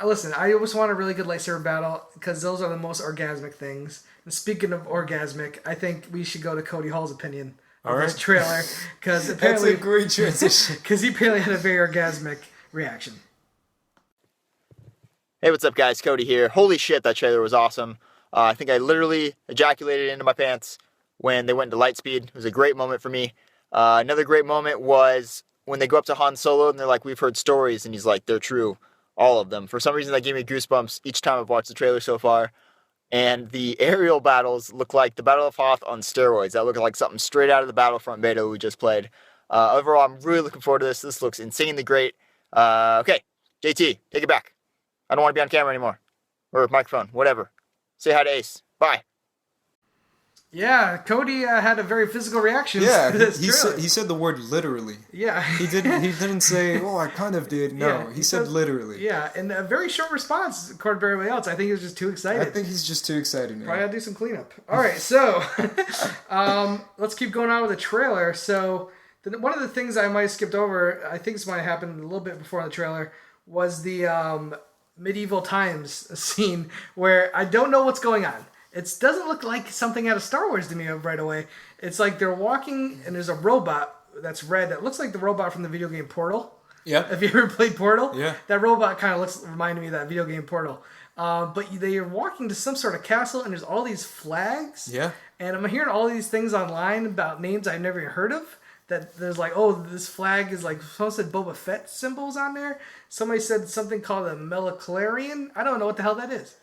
Listen, I always want a really good lightsaber battle because those are the most orgasmic things. And speaking of orgasmic, I think we should go to Cody Hall's opinion of this trailer because apparently that's a great transition. Because he apparently had a very orgasmic reaction. Hey, what's up, guys? Cody here. Holy shit, that trailer was awesome. I think I literally ejaculated into my pants when they went into light speed. It was a great moment for me. Another great moment was when they go up to Han Solo and they're like, "We've heard stories," and he's like, "They're true." All of them. For some reason, that gave me goosebumps each time I've watched the trailer so far. And the aerial battles look like the Battle of Hoth on steroids. That looked like something straight out of the Battlefront beta we just played. Overall, I'm really looking forward to this. This looks insanely great. Okay, JT, take it back. I don't want to be on camera anymore. Or microphone, whatever. Say hi to Ace. Bye. Yeah, Cody had a very physical reaction. Yeah, to this he trailer. said the word literally. Yeah, He didn't say, "Oh, I kind of did." No, he said literally. Yeah, and a very short response according to everybody else. I think he was just too excited. I think he's just too excited now. Probably gotta do some cleanup. All right, so let's keep going on with the trailer. So one of the things I might have skipped over, I think this might have happened a little bit before the trailer, was the medieval times scene where I don't know what's going on. It doesn't look like something out of Star Wars to me right away. It's like they're walking and there's a robot that's red that looks like the robot from the video game Portal. Yeah. Have you ever played Portal? Yeah. That robot kind of reminded me of that video game Portal. But they are walking to some sort of castle and there's all these flags. Yeah. And I'm hearing all these things online about names I've never even heard of. That there's like, oh, this flag is like, someone said Boba Fett symbols on there. Somebody said something called a Melaclarian. I don't know what the hell that is.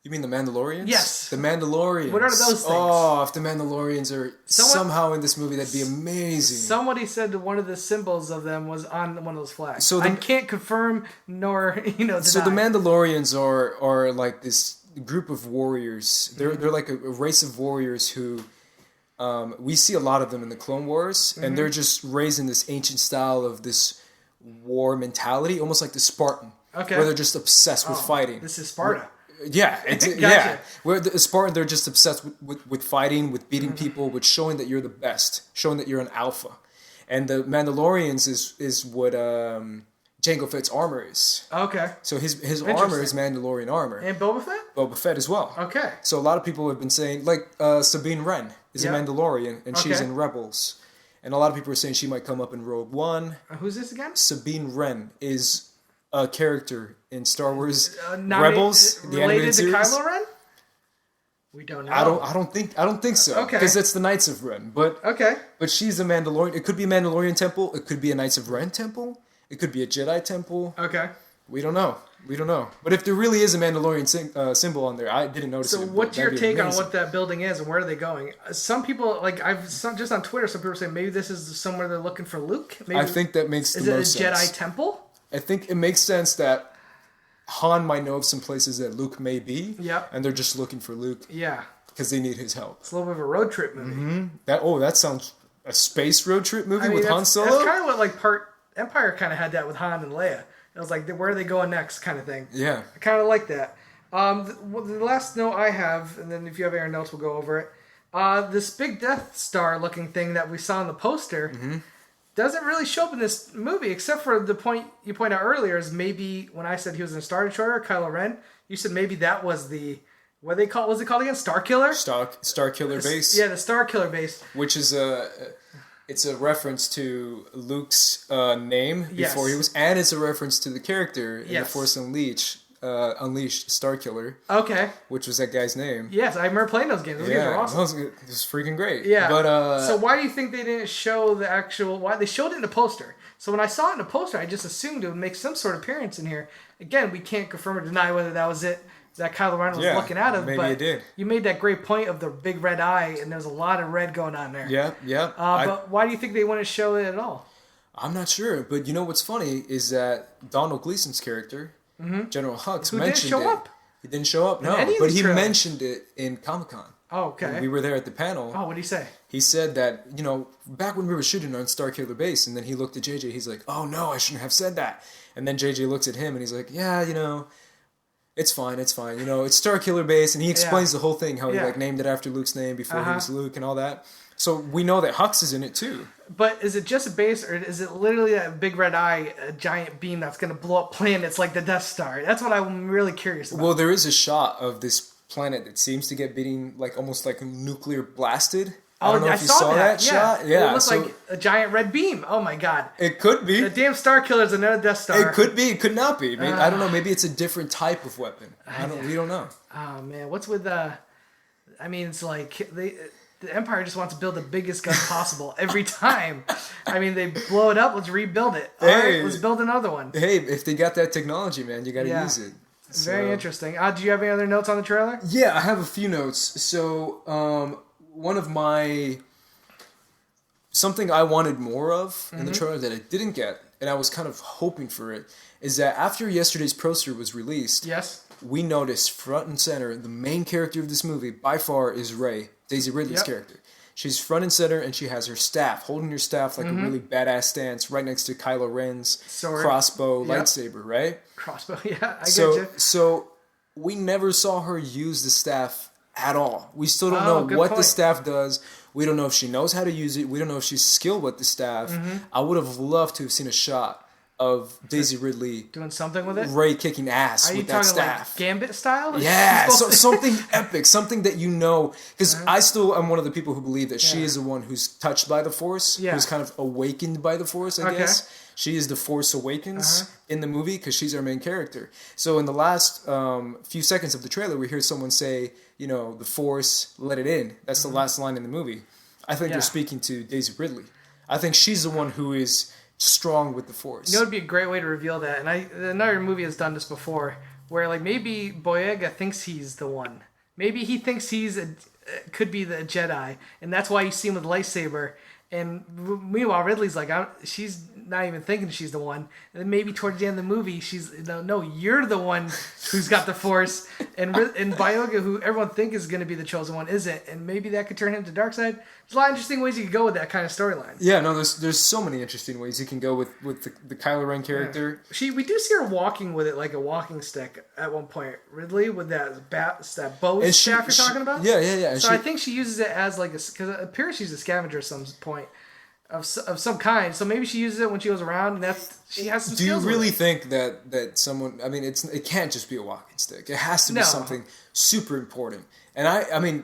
You mean the Mandalorians? Yes. The Mandalorians. What are those things? Oh, if the Mandalorians are somehow in this movie, that'd be amazing. Somebody said that one of the symbols of them was on one of those flags. So I can't confirm nor deny. So the Mandalorians are like this group of warriors. They're like a race of warriors who we see a lot of them in the Clone Wars, and they're just raised in this ancient style of this war mentality, almost like the Spartan. Okay. Where they're just obsessed with fighting. This is Sparta. Yeah, Gotcha. yeah. Where the Spartan, they're just obsessed with fighting, with beating people, with showing that you're the best, showing that you're an alpha. And the Mandalorians is what Jango Fett's armor is. Okay. So his armor is Mandalorian armor. And Boba Fett? Boba Fett as well. Okay. So a lot of people have been saying, like Sabine Wren is a Mandalorian, and she's in Rebels. And a lot of people are saying she might come up in Rogue One. Who's this again? Sabine Wren is a character in Star Wars Rebels, the animated series. Related to Kylo Ren? We don't know. I don't think so. Okay. Because it's the Knights of Ren. But okay. But she's a Mandalorian. It could be a Mandalorian temple. It could be a Knights of Ren temple. It could be a Jedi temple. Okay. We don't know. But if there really is a Mandalorian symbol on there, I didn't notice it. So what's your take on amazing. what that building is and where are they going? Some people, just on Twitter, some people say maybe this is somewhere they're looking for Luke. Maybe, I think that makes the most sense. Is it a Jedi temple? I think it makes sense that Han might know of some places that Luke may be. Yep. And they're just looking for Luke. Yeah. Because they need his help. It's a little bit of a road trip movie. Mm-hmm. That sounds a space road trip movie with Han Solo. That's kind of what Empire kind of had that with Han and Leia. It was like, where are they going next kind of thing. Yeah. I kind of like that. The last note I have, and then if you have any notes, we'll go over it. This big Death Star looking thing that we saw in the poster doesn't really show up in this movie, except for the point you pointed out earlier is maybe when I said he was in a Star Destroyer, Kylo Ren, you said maybe that was the, what they call, was it called again? Star Killer? Star Killer base. Yeah, the Star Killer base. Which is it's a reference to Luke's name before he was, and it's a reference to the character in The Force Unleashed, Star Killer. Okay. Which was that guy's name. Yes, I remember playing those games. Those games were awesome. It was freaking great. Yeah. But so why do you think they didn't show the actual? Why they showed it in the poster? So when I saw it in the poster, I just assumed it would make some sort of appearance in here. Again, we can't confirm or deny whether that was it that Kylo Ren was looking out of. Maybe but it did. You made that great point of the big red eye, and there's a lot of red going on there. Yeah. But why do you think they wouldn't show it at all? I'm not sure, but you know what's funny is that Donald Gleason's character, General Hux, mentioned didn't show it. up. He didn't show up, no, any of but these he trailers. mentioned it in Comic-Con. Oh, okay. When we were there at the panel. Oh, what did he say? He said that, back when we were shooting on Star Killer Base, and then he looked at JJ, he's like, oh no, I shouldn't have said that. And then JJ looks at him and he's like, yeah, it's fine. It's Star Killer Base, and he explains the whole thing, how he named it after Luke's name before he was Luke and all that. So we know that Hux is in it too. But is it just a base, or is it literally that big red eye, a giant beam that's going to blow up planets like the Death Star? That's what I'm really curious about. Well, there is a shot of this planet that seems to get almost like nuclear blasted. I don't know if you saw that shot. Yeah, it looks like a giant red beam. Oh my god! It could be. The damn Star Killer's another Death Star. It could be. It could not be. I don't know. Maybe it's a different type of weapon. We don't know. Oh man, what's with it's like the Empire just wants to build the biggest gun possible every time. They blow it up. Let's rebuild it. All right, let's build another one. Hey, if they got that technology, man, you got to use it. Very interesting. Do you have any other notes on the trailer? Yeah, I have a few notes. So, one of something I wanted more of in the trailer that I didn't get, and I was kind of hoping for it, is that after yesterday's poster was released, we noticed front and center the main character of this movie by far is Rey, Daisy Ridley's character. She's front and center, and she has her staff, holding her staff like a really badass stance, right next to Kylo Ren's crossbow lightsaber, right? Crossbow, yeah, I get you. So we never saw her use the staff at all. We still don't know what the staff does. We don't know if she knows how to use it. We don't know if she's skilled with the staff. I would have loved to have seen a shot of Daisy Ridley doing something with it. Rey kicking ass with that staff. Like Gambit style? Yeah, something epic, something that because I still am one of the people who believe that she is the one who's touched by the Force, who's kind of awakened by the Force, I guess. She is the Force Awakens in the movie because she's our main character. So in the last few seconds of the trailer, we hear someone say, the Force, let it in. That's the last line in the movie. I think they're speaking to Daisy Ridley. I think she's the one who is strong with the Force. It would be a great way to reveal that. And another movie has done this before, where maybe Boyega thinks he's the one. Maybe he thinks could be the Jedi, and that's why you see him with lightsaber. And meanwhile, Ridley's like, she's not even thinking she's the one. And then maybe towards the end of the movie, she's, no, you're the one who's got the Force. And Boyega, who everyone thinks is going to be the chosen one, isn't. And maybe that could turn him to dark side. There's a lot of interesting ways you could go with that kind of storyline. Yeah, no, there's so many interesting ways you can go with the Kylo Ren character. Yeah. We do see her walking with it like a walking stick at one point. Ridley with that bow staff you're talking about. Yeah. So I think she uses it as because it appears she's a scavenger at some point of some kind. So maybe she uses it when she goes around, and she has some. Do you skills really think that someone? It can't just be a walking stick. It has to be something super important. And I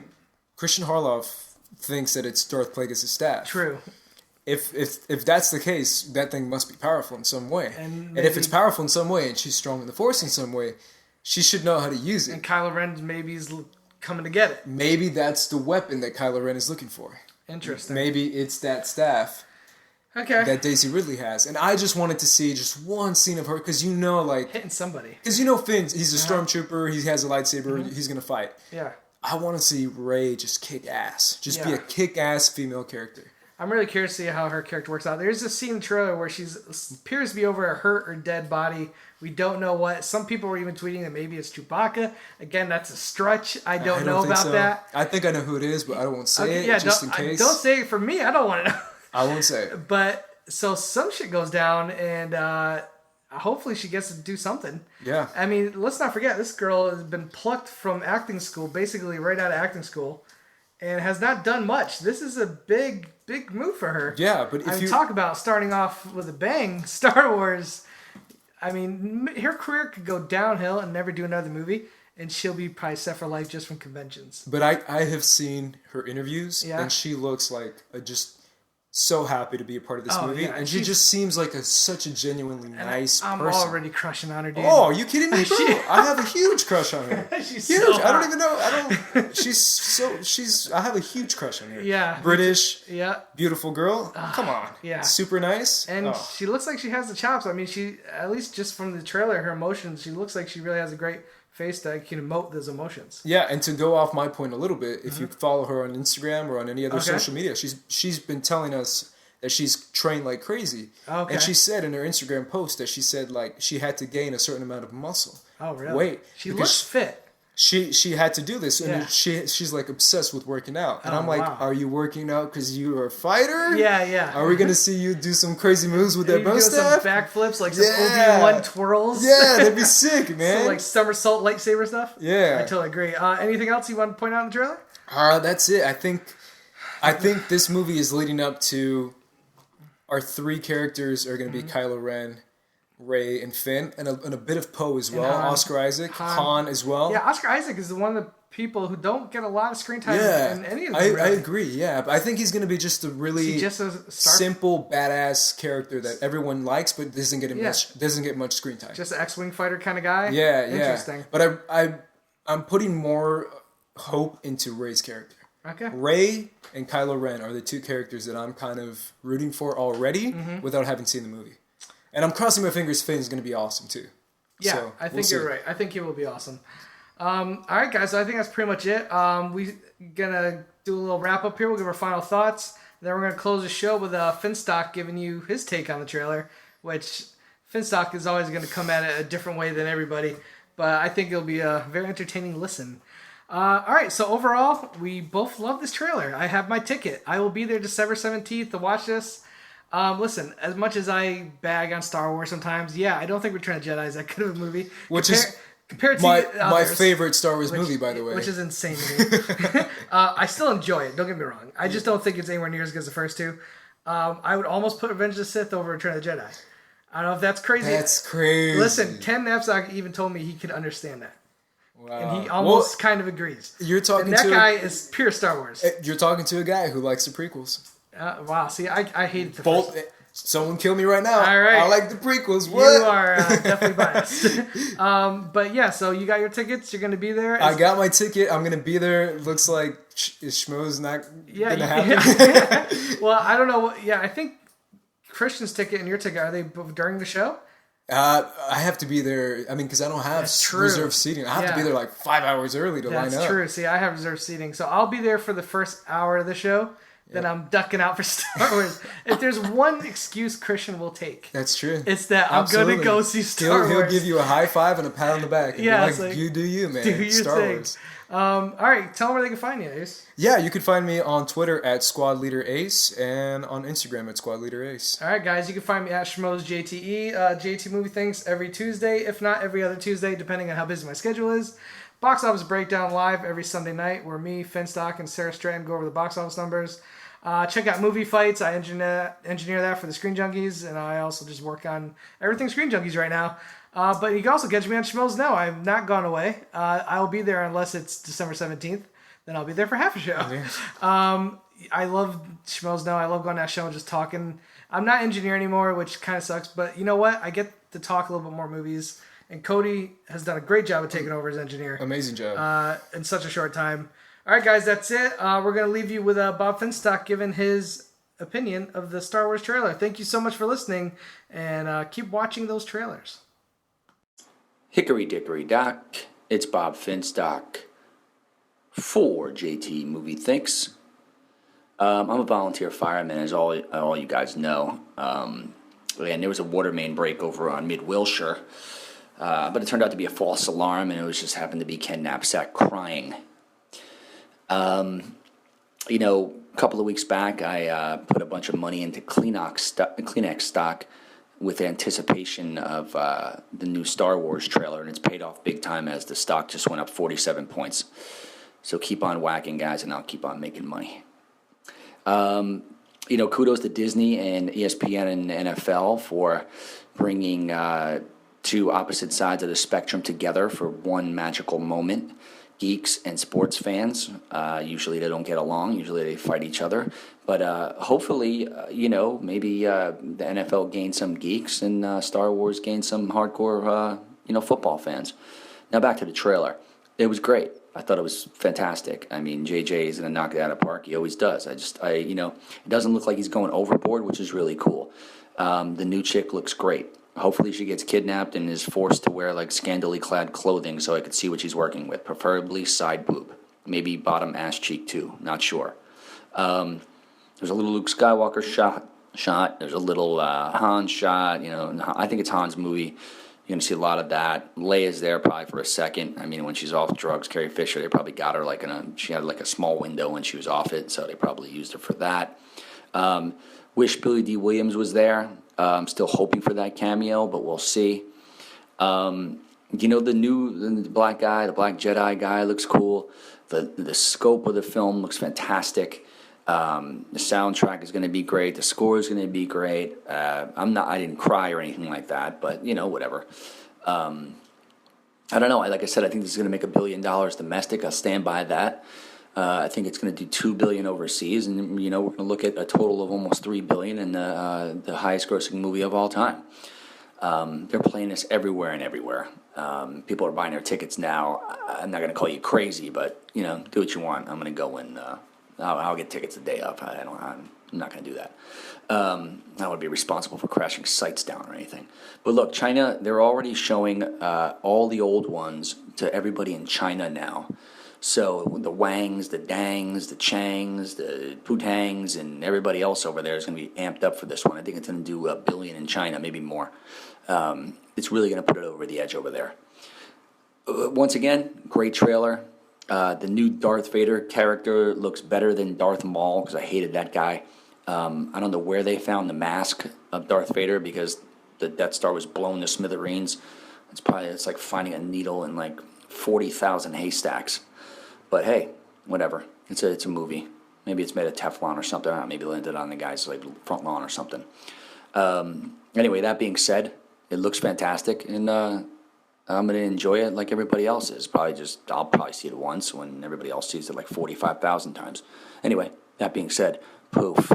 Christian Harloff thinks that it's Darth Plagueis' staff. True. If that's the case, that thing must be powerful in some way. And if it's powerful in some way, and she's strong in the Force in some way, she should know how to use it. And Kylo Ren maybe is coming to get it. Maybe that's the weapon that Kylo Ren is looking for. Interesting. Maybe it's that staff. Okay. that Daisy Ridley has. And I just wanted to see just one scene of her, because like... Hitting somebody. Because Finn, he's a stormtrooper, he has a lightsaber, he's going to fight. Yeah. I want to see Rey just kick ass. Just be a kick-ass female character. I'm really curious to see how her character works out. There's a scene in the trailer where she appears to be over a hurt or dead body. We don't know what. Some people were even tweeting that maybe it's Chewbacca. Again, that's a stretch. I don't know about that. I think I know who it is, but I won't say it just in case. Don't say it for me. I don't want to know. I won't say it. But so some shit goes down, and hopefully she gets to do something. Yeah. I mean, let's not forget, this girl has been plucked from acting school, basically right out of acting school, and has not done much. This is a big move for her. Yeah, but if you talk about starting off with a bang, Star Wars. I mean, her career could go downhill and never do another movie, and she'll be probably set for life just from conventions. But I have seen her interviews, and she looks like just so happy to be a part of this movie, and she just seems like such a genuinely nice person. I'm already crushing on her, dude. Oh, are you kidding me, bro? I have a huge crush on her. She's huge. So hot. I don't even know. I have a huge crush on her. Yeah. British. Yeah. Beautiful girl. Come on. Yeah. Super nice. And she looks like she has the chops. I mean, she, at least just from the trailer, her emotions, she looks like she really has a great face that can emote those emotions. Yeah, and to go off my point a little bit, if you follow her on Instagram or on any other social media, she's been telling us that she's trained like crazy. Okay. And she said in her Instagram post that she said like she had to gain a certain amount of muscle. Oh, really? Weight. She looks fit. She had to do this, and she's like obsessed with working out. And I'm like, are you working out because you are a fighter? Yeah. Are we gonna see you do some crazy moves with that bow Some staff? backflips, like some Obi-Wan twirls. Yeah, that'd be sick, man. So like somersault lightsaber stuff. Yeah, I totally agree. Anything else you want to point out in the trailer? That's it. I think this movie is leading up to our three characters are going to be Kylo Ren, Rey, and Finn, and a bit of Poe as well. Oscar Isaac, Han as well. Yeah, Oscar Isaac is one of the people who don't get a lot of screen time in any of them. I agree, yeah. But I think he's going to be just a really simple, badass character that everyone likes, but doesn't get much screen time. Just an X-Wing fighter kind of guy? Yeah, Interesting. But I'm putting more hope into Rey's character. Okay. Rey and Kylo Ren are the two characters that I'm kind of rooting for already without having seen the movie. And I'm crossing my fingers Finn's going to be awesome too. Yeah, so, I think you're right. I think he will be awesome. All right, guys, so I think that's pretty much it. We're going to do a little wrap up here. We'll give our final thoughts. Then we're going to close the show with Finstock giving you his take on the trailer, which Finstock is always going to come at it a different way than everybody. But I think it'll be a very entertaining listen. All right, so overall, we both love this trailer. I have my ticket. I will be there December 17th to watch this. Listen, as much as I bag on Star Wars sometimes, I don't think Return of the Jedi is that good of a movie. Which is compared to my favorite Star Wars movie, by the way. Which is insane to me. I still enjoy it, don't get me wrong. I just don't think it's anywhere near as good as the first two. I would almost put Revenge of the Sith over Return of the Jedi. I don't know if that's crazy. That's crazy. Listen, Ken Napzok even told me he could understand that. Wow. And he almost kind of agrees. You're talking and that guy is pure Star Wars. You're talking to a guy who likes the prequels. Wow, see, I hated the first. Someone kill me right now. All right. I like the prequels. What? You are definitely biased. But yeah, so you got your tickets. You're going to be there. I got my ticket. I'm going to be there. It looks like is Schmoes not going to happen? Well, I don't know. I think Christian's ticket and your ticket, are they during the show? I have to be there. I mean, because I don't have reserved seating. I have to be there like 5 hours early to line up. That's true. See, I have reserved seating. So I'll be there for the first hour of the show. Then I'm ducking out for Star Wars. If there's one excuse Christian will take, that's true. It's that I'm going to go see Star Wars. He'll give you a high five and a pat on the back. And be like, you do you, man. Do your Star thing. Wars. All right, tell them where they can find you, Ace. Yeah, you can find me on Twitter at Squad Leader Ace and on Instagram at Squad Leader Ace. All right, guys, you can find me at Schmoes JTE, JT Movie Things every Tuesday, if not every other Tuesday, depending on how busy my schedule is. Box Office Breakdown live every Sunday night, where me, Finstock, and Sarah Stratton go over the box office numbers. Check out Movie Fights. I engineer that for the Screen Junkies, and I also just work on everything Screen Junkies right now. But you can also catch me on Schmoes Know. I've not gone away. I will be there unless it's December 17th. Then I'll be there for half a show. Yeah. I love Schmoes Know. I love going to that show and just talking. I'm not engineer anymore, which kind of sucks. But you know what? I get to talk a little bit more movies. And Cody has done a great job of taking over as engineer. Amazing job. In such a short time. All right, guys, that's it. We're going to leave you with Bob Finstock giving his opinion of the Star Wars trailer. Thank you so much for listening, and keep watching those trailers. Hickory dickory dock, it's Bob Finstock for JTE Movie Thinks. I'm a volunteer fireman, as all you guys know. And there was a water main break over on Mid-Wilshire, but it turned out to be a false alarm, and it was just happened to be Ken Knapsack crying. A couple of weeks back, I put a bunch of money into Kleenex stock with anticipation of the new Star Wars trailer, and it's paid off big time as the stock just went up 47 points. So keep on whacking, guys, and I'll keep on making money. Kudos to Disney and ESPN and NFL for bringing two opposite sides of the spectrum together for one magical moment. Geeks and sports fans, usually they don't get along. Usually they fight each other. But hopefully, maybe the NFL gained some geeks and Star Wars gained some hardcore, football fans. Now back to the trailer. It was great. I thought it was fantastic. I mean, JJ is going to knock it out of the park. He always does. It doesn't look like he's going overboard, which is really cool. The new chick looks great. Hopefully she gets kidnapped and is forced to wear like scantily clad clothing so I could see what she's working with, preferably side boob, maybe bottom ass cheek too, not sure. There's a little Luke Skywalker shot. There's a little Han shot. I think it's Han's movie. You're going to see a lot of that. Leia's there probably for a second. I mean, when she's off drugs, Carrie Fisher, they probably got her she had like a small window when she was off it, so they probably used her for that. Wish Billy D. Williams was there. I'm still hoping for that cameo, but we'll see. The black guy, the Black Jedi guy looks cool. The scope of the film looks fantastic. The soundtrack is going to be great. The score is going to be great. I didn't cry or anything like that, but whatever. I don't know. Like I said, I think this is going to make $1 billion domestic. I'll stand by that. I think it's going to do $2 billion overseas, and we're going to look at a total of almost $3 billion in the highest-grossing movie of all time. They're playing this everywhere. People are buying their tickets now. I'm not going to call you crazy, but do what you want. I'm going to go and I'll get tickets the day of. I'm not going to do that. I would be responsible for crashing sites down or anything. But look, China, they're already showing all the old ones to everybody in China now. So the Wangs, the Dangs, the Changs, the Putangs, and everybody else over there is going to be amped up for this one. I think it's going to do $1 billion in China, maybe more. It's really going to put it over the edge over there. Once again, great trailer. The new Darth Vader character looks better than Darth Maul because I hated that guy. I don't know where they found the mask of Darth Vader because the Death Star was blown to smithereens. It's like finding a needle in like 40,000 haystacks. But hey, whatever. It's a movie. Maybe it's made of Teflon or something. Maybe landed on the guy's like front lawn or something. Anyway, that being said, it looks fantastic, and I'm gonna enjoy it like everybody else is. I'll probably see it once when everybody else sees it like 45,000 times. Anyway, that being said, poof.